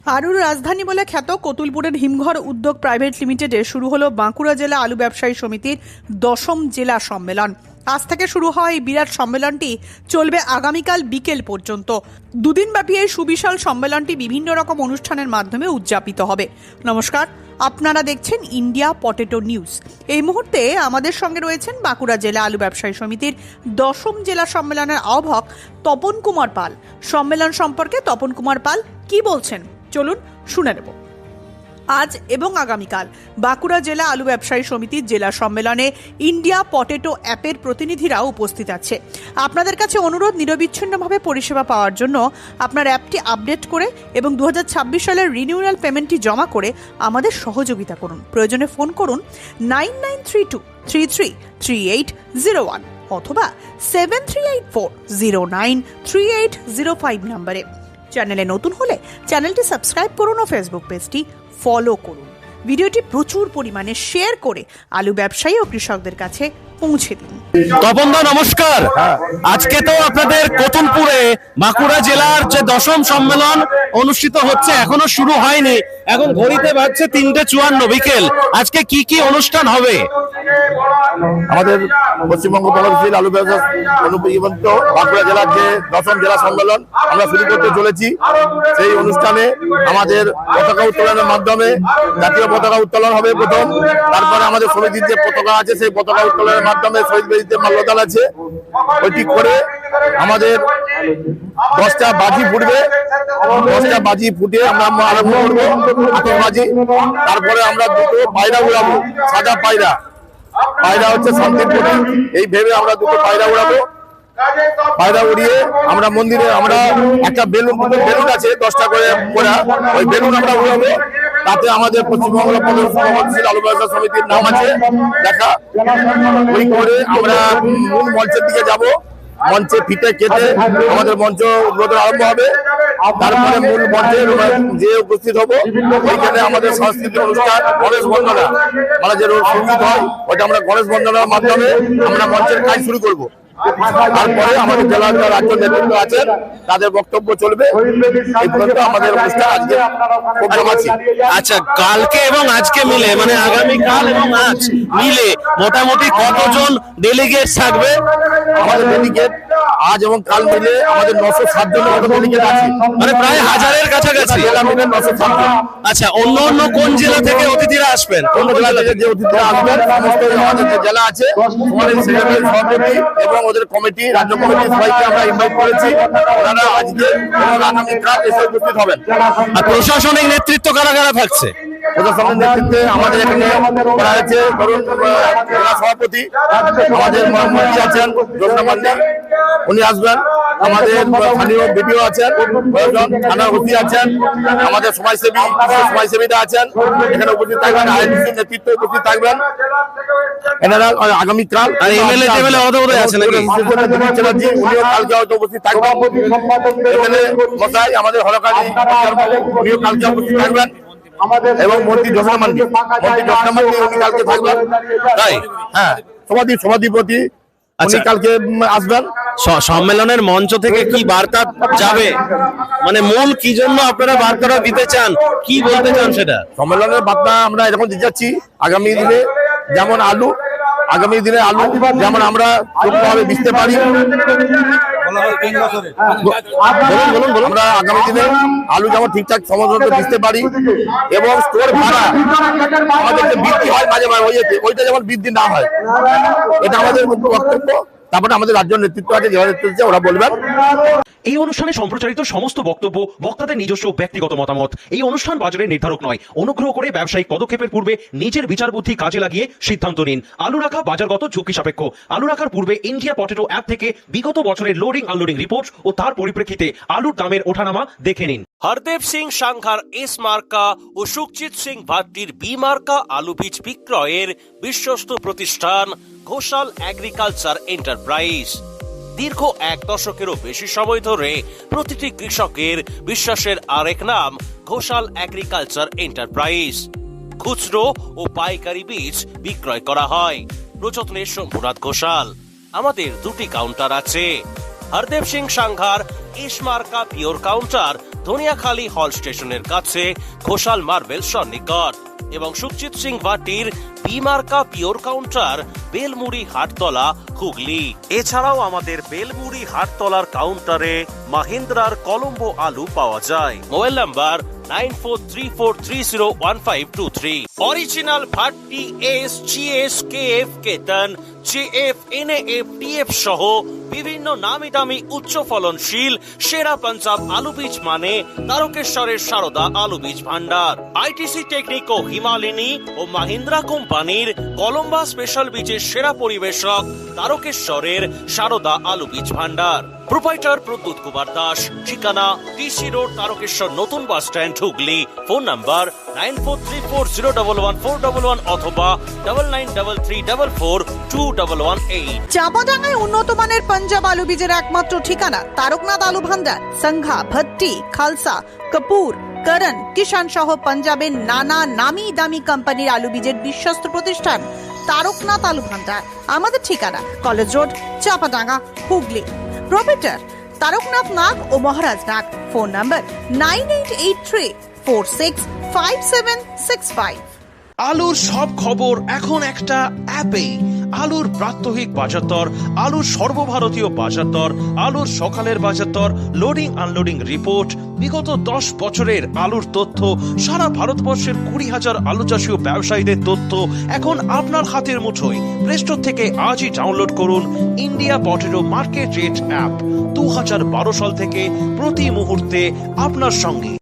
আলুর রাজধানী বলে খ্যাত কতুলপুরের হিমঘর উদ্যোগ প্রাইভেট লিমিটেডে শুরু হলো বাঁকুড়া জেলা আলু ব্যবসায়ী সমিতির 10ম জেলা সম্মেলন। আজ থেকে শুরু হয় এই বিরাট সম্মেলনটি চলবে আগামীকাল বিকেল পর্যন্ত। দুদিনব্যাপী এই সুবিশাল সম্মেলনটি বিভিন্ন রকম অনুষ্ঠানের মাধ্যমে উদযাপিত হবে। নমস্কার, আপনারা দেখছেন ইন্ডিয়া পটেটো নিউজ। এই মুহূর্তে আমাদের সঙ্গে রয়েছেন বাঁকুড়া জেলা আলু ব্যবসায়ী সমিতির 10ম জেলা সম্মেলনের আহ্বায়ক তপন কুমার পাল। সম্মেলন সম্পর্কে তপন কুমার পাল কি বলছেন চলুন শুনে নেব। আজ এবং আগামীকাল বাঁকুড়া জেলা আলু ব্যবসায়ী সমিতির জেলা সম্মেলনে ইন্ডিয়া পটেটো অ্যাপের প্রতিনিধিরা উপস্থিত আছে। আপনাদের কাছে অনুরোধ, নিরবিচ্ছিন্নভাবে পরিষেবা পাওয়ার জন্য আপনার অ্যাপটি আপডেট করে এবং 2026 সালের রিনিউয়াল পেমেন্টটি জমা করে আমাদের সহযোগিতা করুন। প্রয়োজনে ফোন করুন 9932333801 অথবা 7384093805 নম্বরে। চ্যানেলে নতুন হলে চ্যানেলটি সাবস্ক্রাইব করুন ও ফেসবুক পেজটি ফলো করুন। ভিডিওটি প্রচুর পরিমাণে শেয়ার করে আলু ব্যবসায়ী ও কৃষকদের কাছে পৌঁছে দিন। তপনদা নমস্কার। আজকে তো আপনাদের কতুলপুরে বাঁকুড়া জেলার যে 10ম সম্মেলন অনুষ্ঠিত হচ্ছে, এখনো শুরু হয়নি, এখন ঘড়িতে বাজছে 3:54 বিকেল। আজকে কি কি অনুষ্ঠান হবে? আমাদের পশ্চিমবঙ্গ প্রগতিশীল আলু ব্যবসা অনুপ্রীবন্ত বাঁকুড়া জেলার যে 10ম জেলা সম্মেলন আমরা শুরু করতে চলেছি। সেই অনুষ্ঠানে আমাদের পতাকা উত্তোলনের মাধ্যমে জাতীয় পতাকা উত্তোলন হবে প্রথম, তারপরে আমাদের সমিতির যে পতাকা আছে সেই পতাকা উত্তোলনের মাধ্যমে শহীদ বেদিতে মাল্যদান আছে, ওইটি করে আমাদের 10টা বাজি ফুটবে। 10টা বাজি ফুটে আমরা আরম্ভ করবো আতশবাজি। তারপরে আমরা দুটো পায়রা উড়াবো, সাদা পায়রা। পায়রা হচ্ছে শান্তির প্রতীক, এই ভেবে আমরা দুটো পায়রা উড়াবো। পায়রা উড়িয়ে আমরা মন্দিরে আমরা একটা বেলুন আছে 10টা করে করা, ওই বেলুন আমরা উড়াবো। তাতে আমাদের পশ্চিমবঙ্গ প্রগতিশীল আলু ব্যবসা সমিতির নাম আছে দেখা। ওই করে আমরা মূল মঞ্চের দিকে যাব। মঞ্চে ফিতে কেটে আমাদের মঞ্চ উদ্বোধন আরম্ভ হবে। তারপরে মূল মঞ্চে যে উপস্থিত হবো, ওইখানে আমাদের সাংস্কৃতিক অনুষ্ঠান গণেশ বন্দনা, মানে যে সঙ্গীত হয় ওটা আমরা গণেশ বন্দনার মাধ্যমে আমরা মঞ্চের কাজ শুরু করব। তারপরে আমাদের জেলার রাজ্য নেতৃত্ব আছেন, তাদের বক্তব্য চলবে। এই পর্যন্ত আমাদের অনুষ্ঠান আজকে প্রোগ্রাম আছে। আচ্ছা, কালকে এবং আজকে মিলে, মানে আগামীকাল এবং আজ মিলে মোটামুটি কতজন ডেলিগেট থাকবে? আমাদের ডেলিগেট আজ এবং কাল মিলে আমাদের 907 জনের মতো ডেলিগেট আছে, মানে প্রায় 1000-এর কাছাকাছি। জেলা মিলে 907 জন। আচ্ছা, অন্য অন্য কোন জেলা থেকে অতিথিরা আসবেন? অন্য জেলা থেকে যে অতিথিরা আসবেন সমস্ত আমাদের যে জেলা আছে আমাদের সেক্রেটারি, সভাপতি এবং ওদের কমিটি, রাজ্য কমিটি সবাইকে আমরা ইনভাইট করেছি। ওনারা আজকে এবং আগামীকাল এসে উপস্থিত হবেন। আর প্রশাসনিক নেতৃত্ব কারা কারা থাকছে? প্রশাসনের নেতৃত্বে আমাদের এখানে করা হয়েছে ধরুন জেলা সভাপতি আমাদের মন্ত্রী আছেন জোসনা মান্ডি, উনি আসবেন। আমাদের স্থানীয় বিডিও আছেন, থানার ওসি আছেন, আমাদের সমাজসেবীরা আছেন এখানে উপস্থিত থাকবেন। আইনজীবী নেতৃত্ব উপস্থিত থাকবেন এনারা আগামীকাল। আর এমএলএ আছে নাকি? উনিও কালকে হয়তো উপস্থিত থাকবেন। এমএলএ মশাই আমাদের হরকালী উনিও কালকে উপস্থিত থাকবেন এবং মন্ত্রী জোসনা মান্ডি উনি কালকে থাকবেন। তাই? হ্যাঁ, সভাধিপতি উনি কালকে আসবেন। সম্মেলনের মঞ্চ থেকে কি বার্তা যাবে, মানে মূল কি জন্য আপনারা বার্তাটা দিতে চান, কি বলতে চান সেটা? সম্মেলনের বার্তা আমরা এরকম দিতে যাচ্ছি, আগামী দিনে যেমন আলু যেমন আমরা সুন্দরভাবে বেচতে পারি। আমরা আগামী দিনে আলু যেমন ঠিকঠাক সময় মতো বেচতে পারি এবং স্টোর ভাড়া আমাদের যে বৃদ্ধি হয় মাঝে মাঝে ওইটা যেমন বৃদ্ধি না হয়, এটা আমাদের বক্তব্য। তারপরে আমাদের রাজ্য নেতৃত্ব আছে, জেলা নেতৃত্ব আছে, ওরা বলবেন। এই অনুষ্ঠানে সম্প্রচারিত সমস্ত বক্তব্য বক্তাদের নিজস্ব ব্যক্তিগত মতামত। এই অনুষ্ঠান বাজারের নির্ধারক নয়। অনুগ্রহ করে ব্যবসায়িক পদক্ষেপের পূর্বে নিজের বিচার বুদ্ধি কাজে লাগিয়ে সিদ্ধান্ত নিন। আলু রাখা বাজারগত ঝুঁকি সাপেক্ষ। আলু রাখার পূর্বে ইন্ডিয়া পটেটো অ্যাপ থেকে বিগত বছরের লোডিং আনলোডিং রিপোর্ট ও তার পরিপ্রেক্ষিতে আলুর দামের ওঠানামা দেখে নিন। হরদেব সিং সাংঘার এস মার্কা ও সুখজিৎ সিং ভাট্টির বি মার্কা আলু বীজ বিক্রয়ের বিশ্বস্ত প্রতিষ্ঠান ঘোষাল এগ্রিকালচার এন্টারপ্রাইজ। দীর্ঘ 1 দশকেরও বেশি সময় ধরে প্রতিটি কৃষকের বিশ্বাসের আরেক নাম ঘোষাল এগ্রিকালচার এন্টারপ্রাইজ। খুচরো ও পাইকারি বীজ বিক্রয় করা হয়। প্রযত্নে শম্ভুনাথ ঘোষাল। আমাদের 2টি কাউন্টার আছে। হরদেব সিং সাংঘার এস মার্কা পিওর কাউন্টার ধনিয়াখালী হল স্টেশনের কাছে ঘোষাল মার্বেল সন্নিকট এবং সুখজিৎ সিং ভাটির বি মার্কা পিওর কাউন্টার বেলমুড়ি হাটতলা হুগলি। এছাড়াও আমাদের বেলমুড়ি হাটতলার কাউন্টারে মাহিন্দ্রার কলম্বো আলু পাওয়া যায়। Mobile number 9434301523। Original Bhatti S GS KF কেতন জেএফ এনএএফ টিএফ সহ বিভিন্ন নামি দামি উচ্চ ফলনশীল সেরা পাঞ্জাব আলু বীজ মানে তারকেশ্বরের সারদা আলু বীজ ভান্ডার। আইটিসি টেকনিক ও হিমালিনী ও মাহিন্দ্রা কোম্পানির কলম্বা স্পেশাল বীজের সেরা পরিবেশক তারকেশ্বরের সারদা আলু বীজ ভান্ডার। প্রোপাইটার প্রদ্যুৎ কুমার দাস। ঠিকানা টিসি রোড তারকেশ্বর নতুন bus stand Hooghly. Phone number 9434011411 অথবা 9933442118। চাপাডাঙ্গায় উন্নত মানের পাঞ্জাব আলু বীজের একমাত্র ঠিকানা তারকনাথ আলু ভান্ডার। সংঘা, ভট্টি, খালসা, কাপুর, করণ, কিষান সহ পাঞ্জাবের নানা নামি দামি কোম্পানির আলু বীজের বিশ্বস্ত প্রতিষ্ঠান তারকনাথ আলু ভান্ডার। আমাদের ঠিকানা college road, Chapadanga, Hooghly. Proprietor Taraknath Nag ও মহারাজ নাগ। Phone number 9883465765। আলুর সব খবর এখন একটা অ্যাপে। আলুর প্রাত্যহিক বাজার দর, আলুর সর্বভারতীয় বাজার দর, আলুর সকালের বাজার দর, লোডিং আনলোডিং রিপোর্ট, বিগত 10 বছরের আলুর তথ্য, সারা ভারতবর্ষের 20,000 আলু চাষী ও ব্যবসায়ীদের তথ্য এখন আপনার হাতের মুঠোয়। প্লে স্টোর থেকে আজই ডাউনলোড করুন India potato market rate app. 2012 সাল থেকে প্রতি মুহূর্তে আপনার সঙ্গে।